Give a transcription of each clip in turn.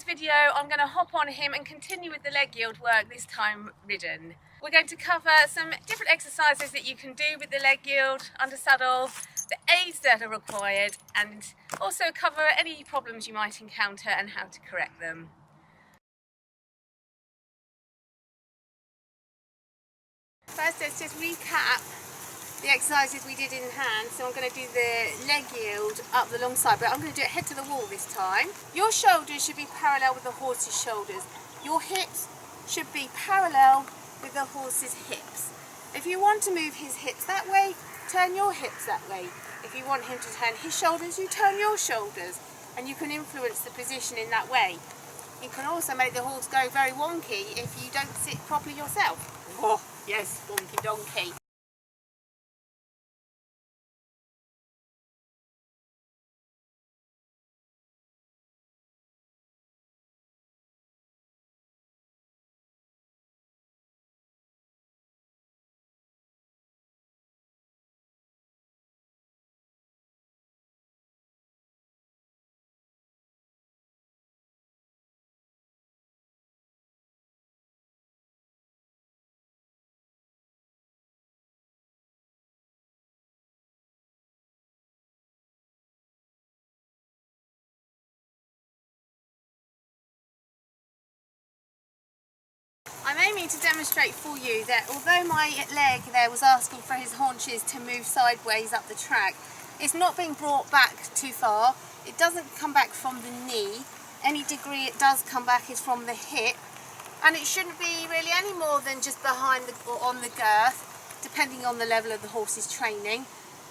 video I'm going to hop on him and continue with the leg yield work, this time ridden. We're going to cover some different exercises that you can do with the leg yield under saddle, the aids that are required, and also cover any problems you might encounter and how to correct them. First, let's just recap the exercises we did in hand. So I'm going to do the leg yield up the long side, but I'm going to do it head to the wall this time. Your shoulders should be parallel with the horse's shoulders. Your hips should be parallel with the horse's hips. If you want to move his hips that way, turn your hips that way. If you want him to turn his shoulders, you turn your shoulders, and you can influence the position in that way. You can also make the horse go very wonky if you don't sit properly yourself. Oh, yes, wonky donkey. I'm aiming to demonstrate for you that although my leg there was asking for his haunches to move sideways up the track, it's not being brought back too far. It doesn't come back from the knee. Any degree it does come back is from the hip, and it shouldn't be really any more than just behind or on the girth, depending on the level of the horse's training.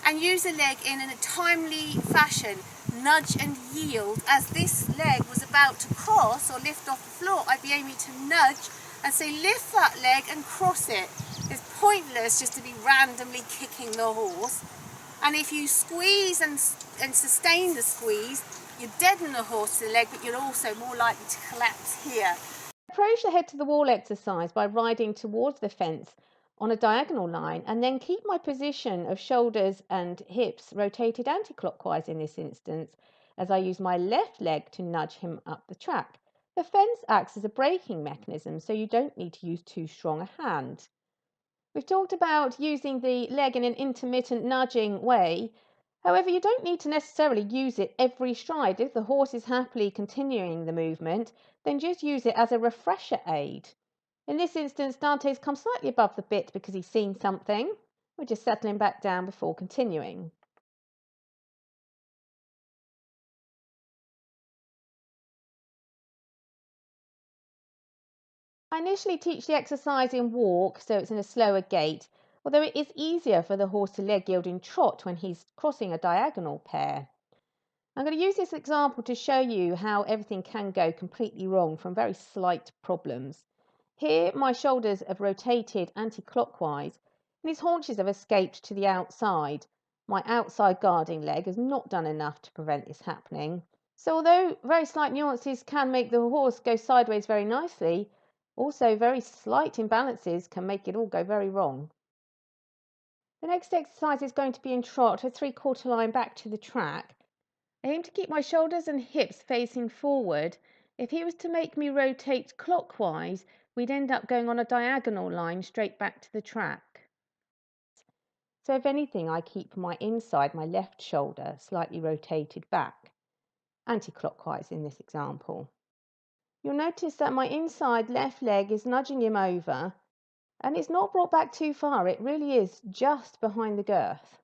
And use the leg in a timely fashion, nudge and yield. As this leg was about to cross or lift off the floor, I'd be aiming to nudge and say lift that leg and cross it. It's pointless just to be randomly kicking the horse. And if you squeeze and sustain the squeeze, you deaden the horse to the leg, but you're also more likely to collapse here. Approach the head to the wall exercise by riding towards the fence on a diagonal line, and then keep my position of shoulders and hips rotated anti-clockwise in this instance as I use my left leg to nudge him up the track. The fence acts as a braking mechanism, so you don't need to use too strong a hand. We've talked about using the leg in an intermittent nudging way. However, you don't need to necessarily use it every stride. If the horse is happily continuing the movement, then just use it as a refresher aid. In this instance, Dante's come slightly above the bit because he's seen something. We're just settling back down before continuing. I initially teach the exercise in walk, so it's in a slower gait, although it is easier for the horse to leg yield in trot when he's crossing a diagonal pair. I'm going to use this example to show you how everything can go completely wrong from very slight problems. Here my shoulders have rotated anti-clockwise and his haunches have escaped to the outside. My outside guarding leg has not done enough to prevent this happening. So although very slight nuances can make the horse go sideways very nicely, also very slight imbalances can make it all go very wrong. The next exercise is going to be in trot, a 3/4 line back to the track. I aim to keep my shoulders and hips facing forward. If he was to make me rotate clockwise, we'd end up going on a diagonal line straight back to the track. So if anything, I keep my inside, my left shoulder, slightly rotated back, anti-clockwise in this example. You'll notice that my inside left leg is nudging him over, and it's not brought back too far. It really is just behind the girth.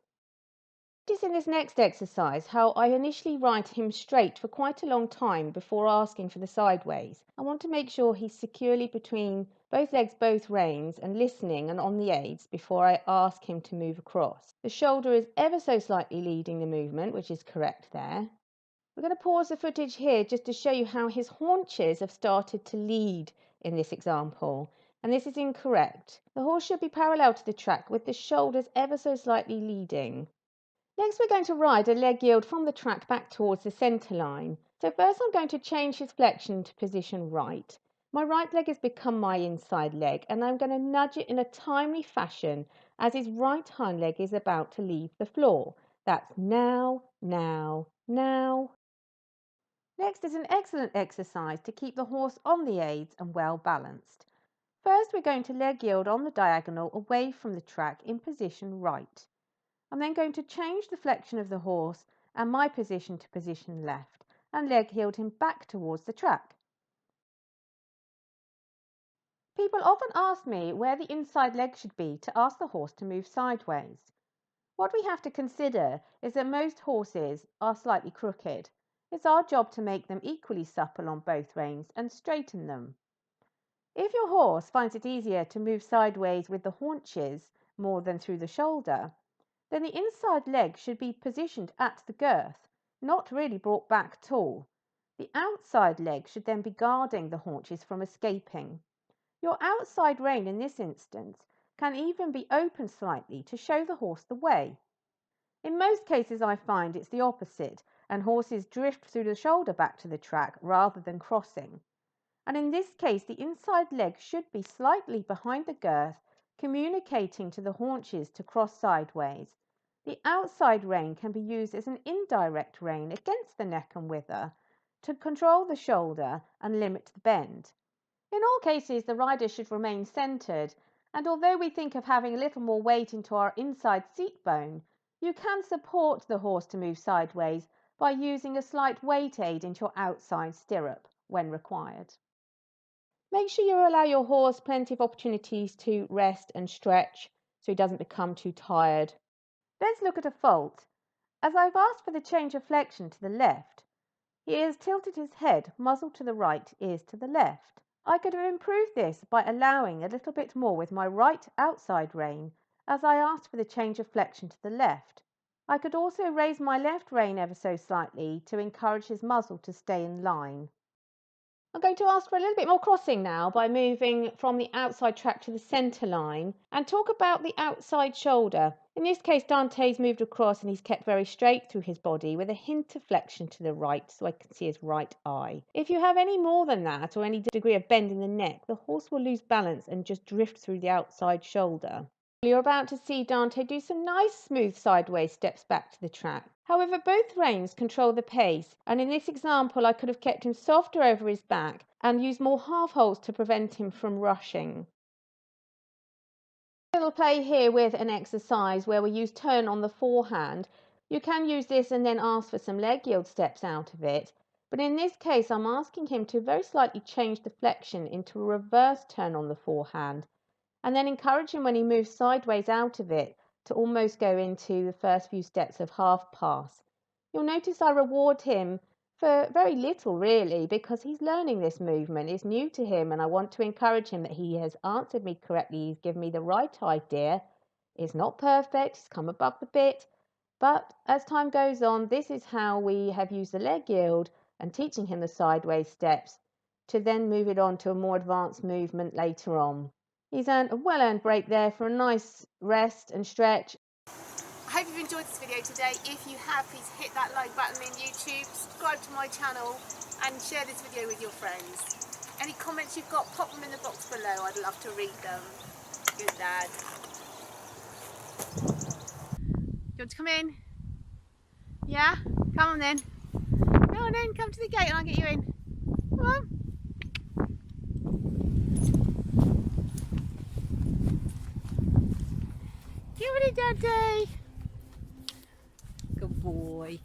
Notice in this next exercise how I initially ride him straight for quite a long time before asking for the sideways. I want to make sure he's securely between both legs, both reins, and listening and on the aids before I ask him to move across. The shoulder is ever so slightly leading the movement, which is correct there. We're going to pause the footage here just to show you how his haunches have started to lead in this example. And this is incorrect. The horse should be parallel to the track with the shoulders ever so slightly leading. Next, we're going to ride a leg yield from the track back towards the centre line. So first I'm going to change his flexion to position right. My right leg has become my inside leg, and I'm going to nudge it in a timely fashion as his right hind leg is about to leave the floor. That's now, now, now. Next is an excellent exercise to keep the horse on the aids and well balanced. First, we're going to leg yield on the diagonal away from the track in position right. I'm then going to change the flexion of the horse and my position to position left and leg yield him back towards the track. People often ask me where the inside leg should be to ask the horse to move sideways. What we have to consider is that most horses are slightly crooked. It's our job to make them equally supple on both reins and straighten them. If your horse finds it easier to move sideways with the haunches more than through the shoulder, then the inside leg should be positioned at the girth, not really brought back at all. The outside leg should then be guarding the haunches from escaping. Your outside rein in this instance can even be open slightly to show the horse the way. In most cases I find it's the opposite and horses drift through the shoulder back to the track rather than crossing. And in this case the inside leg should be slightly behind the girth, communicating to the haunches to cross sideways. The outside rein can be used as an indirect rein against the neck and wither to control the shoulder and limit the bend. In all cases the rider should remain centered, and although we think of having a little more weight into our inside seat bone, you can support the horse to move sideways by using a slight weight aid into your outside stirrup when required. Make sure you allow your horse plenty of opportunities to rest and stretch so he doesn't become too tired. Let's look at a fault. As I've asked for the change of flexion to the left, he has tilted his head, muzzle to the right, ears to the left. I could have improved this by allowing a little bit more with my right outside rein as I asked for the change of flexion to the left. I could also raise my left rein ever so slightly to encourage his muzzle to stay in line. I'm going to ask for a little bit more crossing now by moving from the outside track to the centre line and talk about the outside shoulder. In this case, Dante's moved across and he's kept very straight through his body with a hint of flexion to the right so I can see his right eye. If you have any more than that or any degree of bend in the neck, the horse will lose balance and just drift through the outside shoulder. You're about to see Dante do some nice smooth sideways steps back to the track. However, both reins control the pace, and in this example I could have kept him softer over his back and used more half holds to prevent him from rushing. A little play here with an exercise where we use turn on the forehand. You can use this and then ask for some leg yield steps out of it, but in this case I'm asking him to very slightly change the flexion into a reverse turn on the forehand, and then encourage him when he moves sideways out of it to almost go into the first few steps of half pass. You'll notice I reward him for very little really because he's learning this movement. It's new to him and I want to encourage him that he has answered me correctly. He's given me the right idea. It's not perfect, he's come above the bit, but as time goes on, this is how we have used the leg yield and teaching him the sideways steps to then move it on to a more advanced movement later on. He's earned a well-earned break there for a nice rest and stretch. I hope you've enjoyed this video today. If you have, please hit that like button in YouTube, subscribe to my channel and share this video with your friends. Any comments you've got, pop them in the box below. I'd love to read them. Good lad. Do you want to come in? Yeah? Come on then. Come on in, come to the gate and I'll get you in. Come on. Give it a daddy. Good boy.